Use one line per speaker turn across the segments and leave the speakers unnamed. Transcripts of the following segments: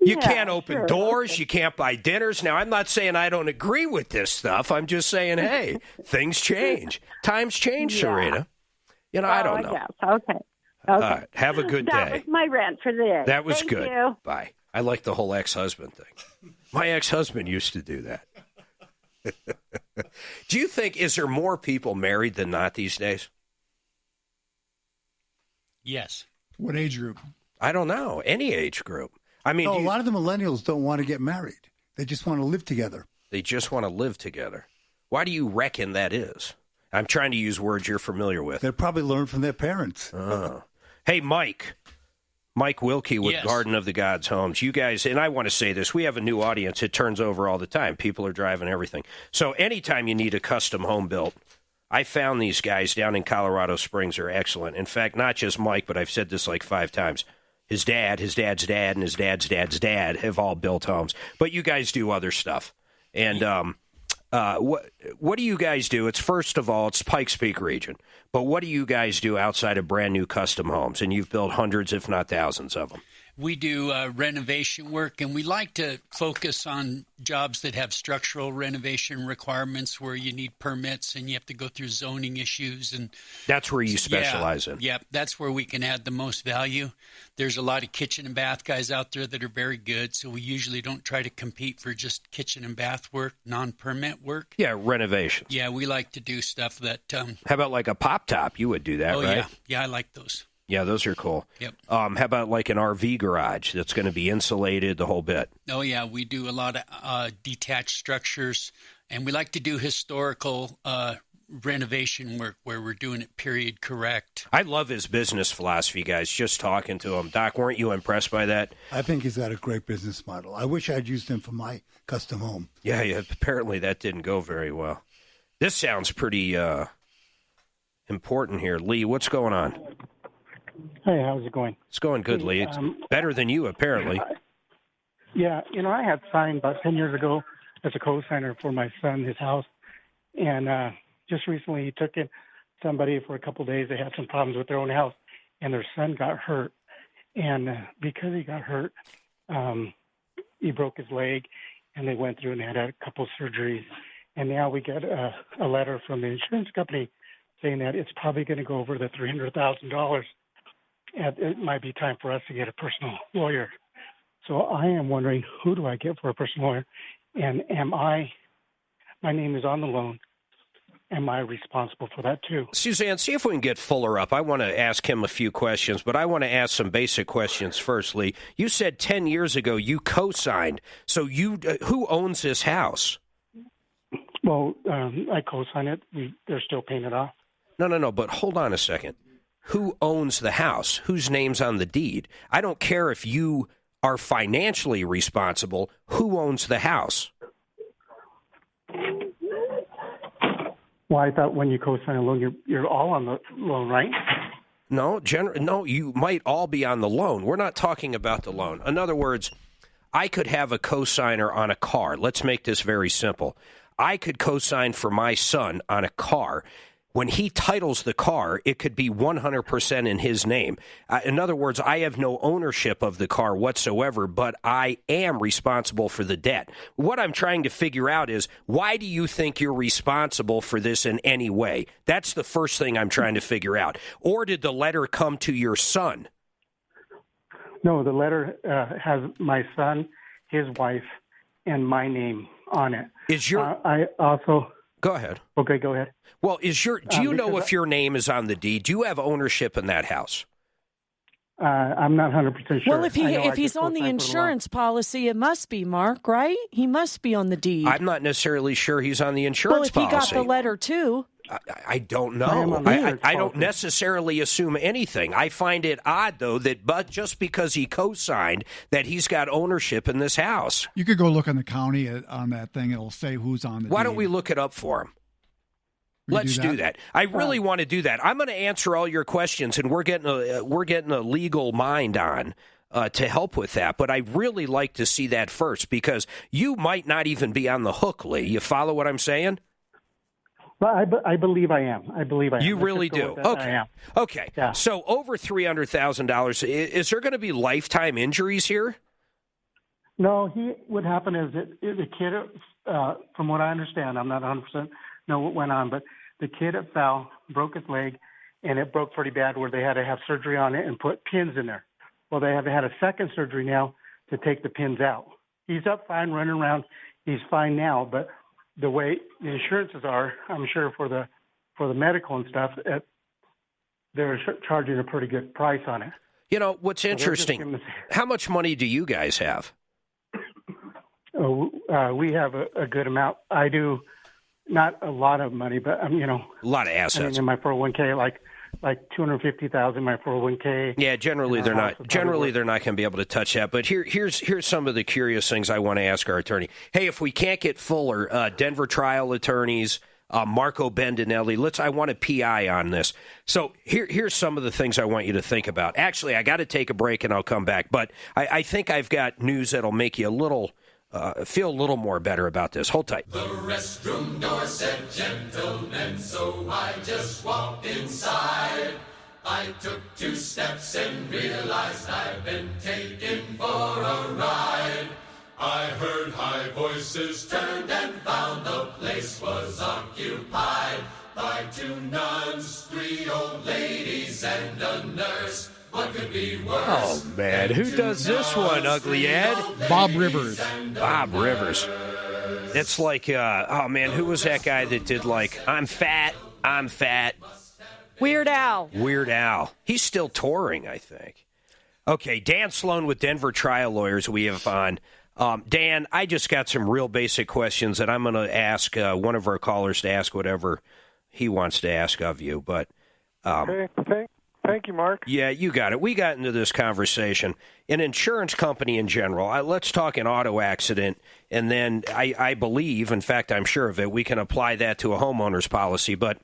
You can't open doors. Okay. You can't buy dinners. Now, I'm not saying I don't agree with this stuff. I'm just saying, hey, things change. Times change, Serena. I don't know.
Yes. Okay.
All right. Have a good day.
That was my rant for the day.
That was
Thank
good.
You.
Bye. I like the whole ex-husband thing. My ex-husband used to do that. Do you think, is there more people married than not these days?
Yes.
What age group?
I don't know. Any age group. I mean,
a lot of the millennials don't want to get married. They just want to live together.
They just want to live together. Why do you reckon that is? I'm trying to use words you're familiar with.
They probably learned from their parents.
Hey, Mike Wilkie with Garden of the Gods Homes. You guys, and I want to say this, we have a new audience. It turns over all the time. People are driving everything. So anytime you need a custom home built, I found these guys down in Colorado Springs are excellent. In fact, not just Mike, but I've said this like 5 times. His dad, his dad's dad, and his dad's dad's dad have all built homes. But you guys do other stuff. And what do you guys do? It's first of all, it's Pikes Peak region. But what do you guys do outside of brand new custom homes? And you've built hundreds, if not thousands of them.
We do renovation work, and we like to focus on jobs that have structural renovation requirements where you need permits and you have to go through zoning issues. And
that's where you specialize in.
Yeah, that's where we can add the most value. There's a lot of kitchen and bath guys out there that are very good, so we usually don't try to compete for just kitchen and bath work, non-permit work.
Yeah, renovations.
Yeah, we like to do stuff that...
How about like a pop-top? You would do that, right?
Yeah, I like those.
Yeah, those are cool.
Yep.
How about like an RV garage that's going to be insulated, the whole bit?
Oh, yeah. We do a lot of detached structures, and we like to do historical renovation work where we're doing it period correct.
I love his business philosophy, guys, just talking to him. Doc, weren't you impressed by that?
I think he's got a great business model. I wish I'd used him for my custom home.
Yeah, apparently that didn't go very well. This sounds pretty important here. Lee, what's going on?
Hey, how's it going?
It's going good, Lee. It's better than you, apparently.
Yeah, I had signed about 10 years ago as a co-signer for my son, his house. And just recently he took in somebody for a couple of days. They had some problems with their own house, and their son got hurt. And because he got hurt, he broke his leg, and they went through and had a couple of surgeries. And now we get a letter from the insurance company saying that it's probably going to go over the $300,000. It might be time for us to get a personal lawyer. So I am wondering, who do I get for a personal lawyer? And my name is on the loan. Am I responsible for that too?
Suzanne, see if we can get Fuller up. I want to ask him a few questions, but I want to ask some basic questions first, Lee. You said 10 years ago you co-signed. So who owns this house?
Well, I co-signed it. They're still paying it off.
No, but hold on a second. Who owns the house? Whose name's on the deed? I don't care if you are financially responsible. Who owns the house?
Well, I thought when you co-sign a loan, you're all on the loan, right?
No, you might all be on the loan. We're not talking about the loan. In other words, I could have a co-signer on a car. Let's make this very simple. I could co-sign for my son on a car. When he titles the car, it could be 100% in his name. In other words, I have no ownership of the car whatsoever, but I am responsible for the debt. What I'm trying to figure out is, why do you think you're responsible for this in any way? That's the first thing I'm trying to figure out. Or did the letter come to your son?
No, the letter has my son, his wife, and my name on it. I also...
Go ahead.
Okay, go ahead.
Well, do you know if your name is on the deed? Do you have ownership in that house?
I'm not 100% sure.
Well, if he's on the insurance policy, it must be, Mark, right? He must be on the deed.
I'm not necessarily sure he's on the insurance policy.
Well, if he got the letter, too.
I don't know. I don't necessarily assume anything. I find it odd, though, that just because he co-signed, that he's got ownership in this house.
You could go look in the county on that thing. It'll say who's on the deed.
Why don't we look it up for him? Let's do that. I really want to do that. I'm going to answer all your questions, and we're getting a legal mind on to help with that. But I really like to see that first, because you might not even be on the hook, Lee. You follow what I'm saying?
Well, I believe I am.
You really do? Okay.
I am.
Okay.
Yeah.
So over $300,000, is there going to be lifetime injuries here?
No, what happened is that the kid, from what I understand, I'm not 100% know what went on, but the kid fell, broke his leg, and it broke pretty bad where they had to have surgery on it and put pins in there. Well, they have had a second surgery now to take the pins out. He's up fine, running around. He's fine now, but the way the insurances are, I'm sure for the medical and stuff, they're charging a pretty good price on it.
You know, what's interesting, how much money do you guys have?
We have a good amount. I do not a lot of money, but a
lot of assets.
I mean, in my 401k, like $250,000 in my 401k.
Yeah, generally they're not. Generally, they're not going to be able to touch that. But here's some of the curious things I want to ask our attorney. Hey, if we can't get Fuller, Denver trial attorneys, Marco Bendinelli, I want a PI on this. So here's some of the things I want you to think about. Actually, I got to take a break and I'll come back. But I think I've got news that'll make you feel a little more better about this. Hold tight.
The restroom door said gentlemen, so I just walked inside. I took 2 steps and realized I'd been taken for a ride. I heard high voices, turned and found the place was occupied by 2 nuns, 3 old ladies, and a nurse. What could be worse?
Oh, man. Who does this one, Ugly Ed?
Bob Rivers.
Bob Rivers. It's like, oh, man, who was that guy that did I'm fat, I'm fat?
Weird Al.
Weird Al. He's still touring, I think. Okay, Dan Sloan with Denver Trial Lawyers we have on. Dan, I just got some real basic questions that I'm going to ask one of our callers to ask whatever he wants to ask of you. But
okay, thank you, Mark.
Yeah, you got it. We got into this conversation. An insurance company in general, let's talk an auto accident, and then I believe, in fact, I'm sure of it, we can apply that to a homeowner's policy. But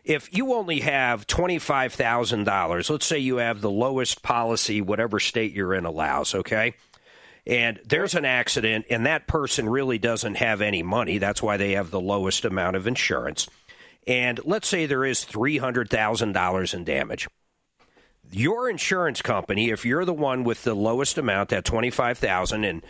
if you only have $25,000, let's say you have the lowest policy, whatever state you're in allows, okay? And there's an accident, and that person really doesn't have any money. That's why they have the lowest amount of insurance. And let's say there is $300,000 in damage. Your insurance company, if you're the one with the lowest amount, that $25,000, and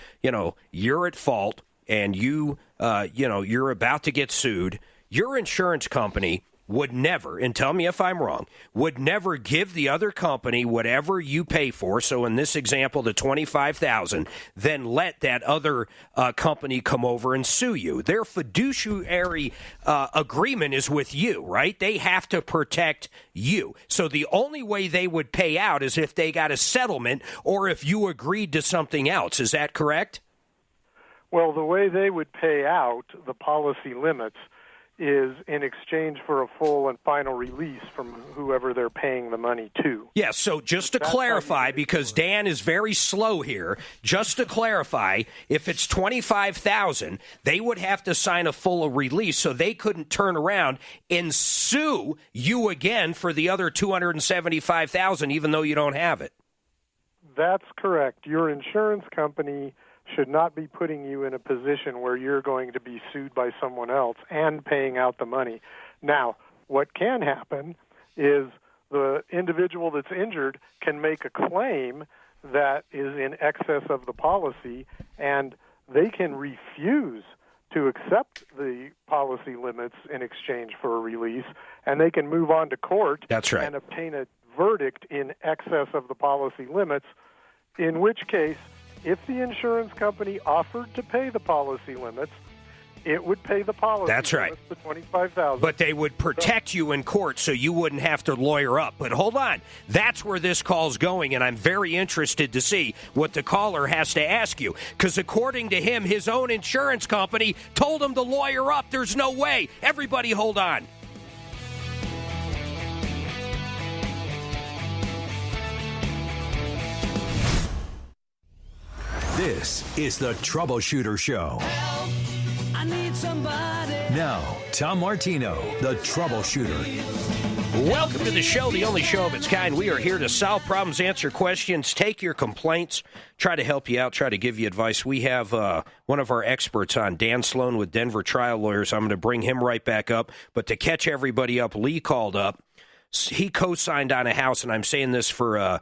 you're at fault, and you're about to get sued, your insurance company would never, and tell me if I'm wrong, would never give the other company whatever you pay for. So in this example, the $25,000, then let that other company come over and sue you. Their fiduciary agreement is with you, right? They have to protect you. So the only way they would pay out is if they got a settlement or if you agreed to something else. Is that correct?
Well, the way they would pay out the policy limits is in exchange for a full and final release from whoever they're paying the money to.
Yeah, so just to clarify, because Dan is very slow here, just to clarify, if it's $25,000, they would have to sign a full release, so they couldn't turn around and sue you again for the other $275,000, even though you don't have it.
That's correct. Your insurance company should not be putting you in a position where you're going to be sued by someone else and paying out the money. Now, what can happen is the individual that's injured can make a claim that is in excess of the policy, and they can refuse to accept the policy limits in exchange for a release, and they can move on to court.
That's right.
And obtain a verdict in excess of the policy limits, in which case, if the insurance company offered to pay the policy limits, it would pay the policy
That's right.
limits, the $25,000.
But they would protect you in court so you wouldn't have to lawyer up. But hold on. That's where this call's going, and I'm very interested to see what the caller has to ask you. Because according to him, his own insurance company told him to lawyer up. There's no way. Everybody hold on.
This is the Troubleshooter Show.
Help, I need somebody.
Now, Tom Martino, the Troubleshooter.
Welcome to the show, the only show of its kind. We are here to solve problems, answer questions, take your complaints, try to help you out, try to give you advice. We have one of our experts on, Dan Sloan with Denver Trial Lawyers. I'm going to bring him right back up. But to catch everybody up, Lee called up. he co-signed on a house, and I'm saying this for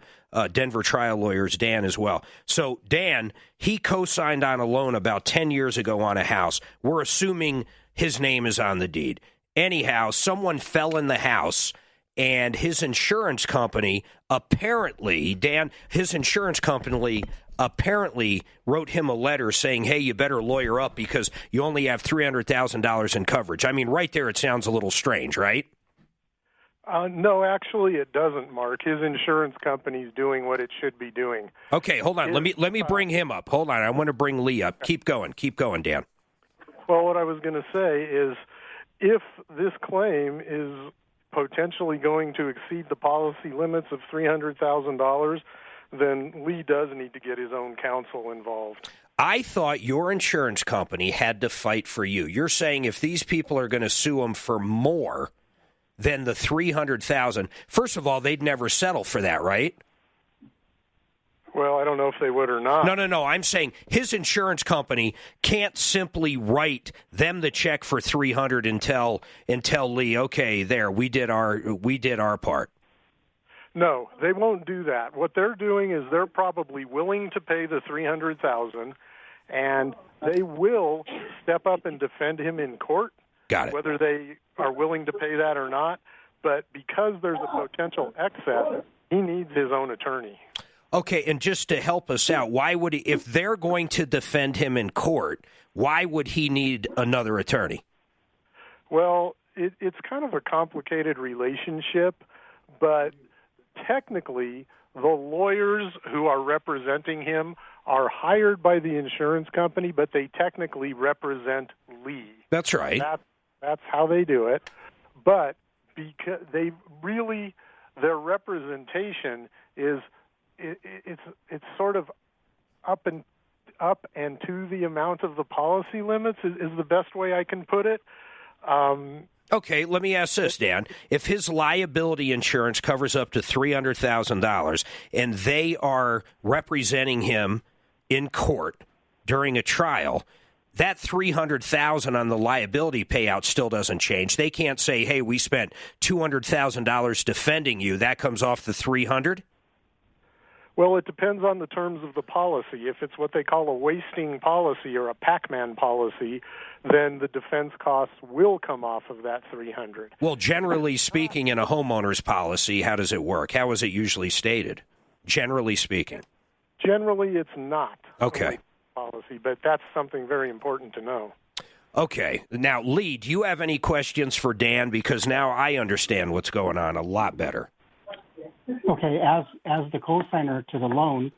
Denver trial lawyers, Dan, as well. So, Dan, he co-signed on a loan about 10 years ago on a house. We're assuming his name is on the deed. Anyhow, someone fell in the house, and his insurance company apparently, Dan, his insurance company apparently wrote him a letter saying, hey, you better lawyer up because you only have $300,000 in coverage. I mean, right there it sounds a little strange, right?
No, actually it doesn't, Mark. His insurance company's doing what it should be doing.
Okay, hold on. Let me bring him up. Hold on. I want to bring Lee up. Keep going, Dan.
Well, what I was going to say is if this claim is potentially going to exceed the policy limits of $300,000, then Lee does need to get his own counsel involved.
I thought your insurance company had to fight for you. You're saying if these people are going to sue him for more than the $300,000, first of all, they'd never settle for that, right?
Well, I don't know if they would or not.
No. I'm saying his insurance company can't simply write them the check for $300 and tell Lee, okay, there, we did our part.
No, they won't do that. What they're doing is they're probably willing to pay the $300,000, and they will step up and defend him in court.
Got it.
Whether they are willing to pay that or not, but because there's a potential excess, he needs his own attorney.
Okay, and just to help us out, why would he, if they're going to defend him in court, why would he need another attorney?
Well, it's kind of a complicated relationship, but technically, the lawyers who are representing him are hired by the insurance company, but they technically represent Lee.
That's right.
That's how they do it. But because their representation is it's sort of up and to the amount of the policy limits is the best way I can put it.
Okay, let me ask this, Dan. If his liability insurance covers up to $300,000 and they are representing him in court during a trial, that $300,000 on the liability payout still doesn't change. They can't say, hey, we spent $200,000 defending you. That comes off the $300,000?
Well, it depends on the terms of the policy. If it's what they call a wasting policy or a Pac-Man policy, then the defense costs will come off of that $300,000.
Well, generally speaking, in a homeowner's policy, how does it work? How is it usually stated, generally speaking?
Generally, it's not
okay.
A policy, but that's something very important to know.
Okay. Now, Lee, do you have any questions for Dan? Because now I understand what's going on a lot better.
Okay, as the co-signer to the loan,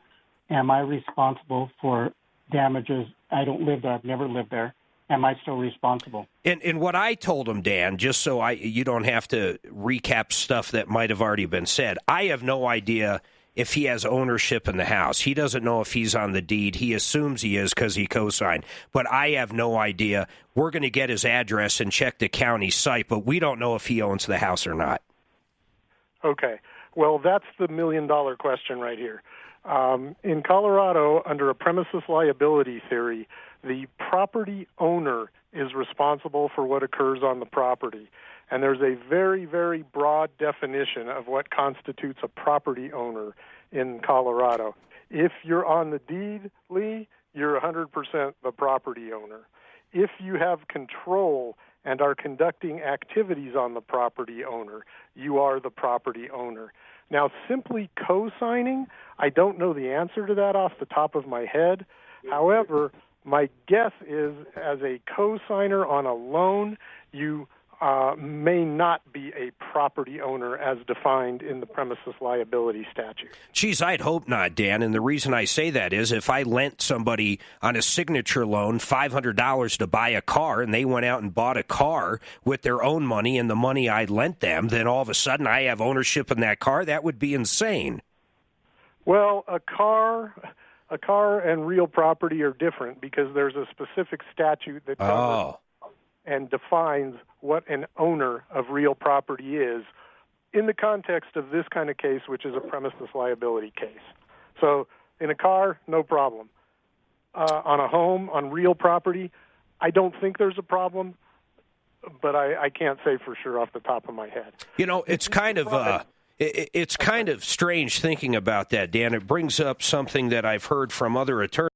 am I responsible for damages? I don't live there. I've never lived there. Am I still responsible?
And what I told him, Dan, just so you don't have to recap stuff that might have already been said, I have no idea if he has ownership in the house. He doesn't know if he's on the deed. He assumes he is because he co-signed. But I have no idea. We're going to get his address and check the county site, but we don't know if he owns the house or not.
Okay. Well, that's the million-dollar question right here. In Colorado, under a premises liability theory, the property owner is responsible for what occurs on the property. And there's a very, very broad definition of what constitutes a property owner in Colorado. If you're on the deed, Lee, you're 100% the property owner. If you have control and are conducting activities on the property owner, you are the property owner. Now, simply co-signing, I don't know the answer to that off the top of my head. However, my guess is as a co-signer on a loan, you may not be a property owner as defined in the premises liability statute.
Geez, I'd hope not, Dan. And the reason I say that is if I lent somebody on a signature loan $500 to buy a car and they went out and bought a car with their own money and the money I lent them, then all of a sudden I have ownership in that car. That would be insane.
Well, a car and real property are different because there's a specific statute that covers and defines what an owner of real property is in the context of this kind of case, which is a premises liability case. So in a car, no problem. On a home, on real property, I don't think there's a problem. but I can't say for sure off the top of my head.
You know, it's kind of it's kind of strange thinking about that, Dan. It brings up something that I've heard from other attorneys.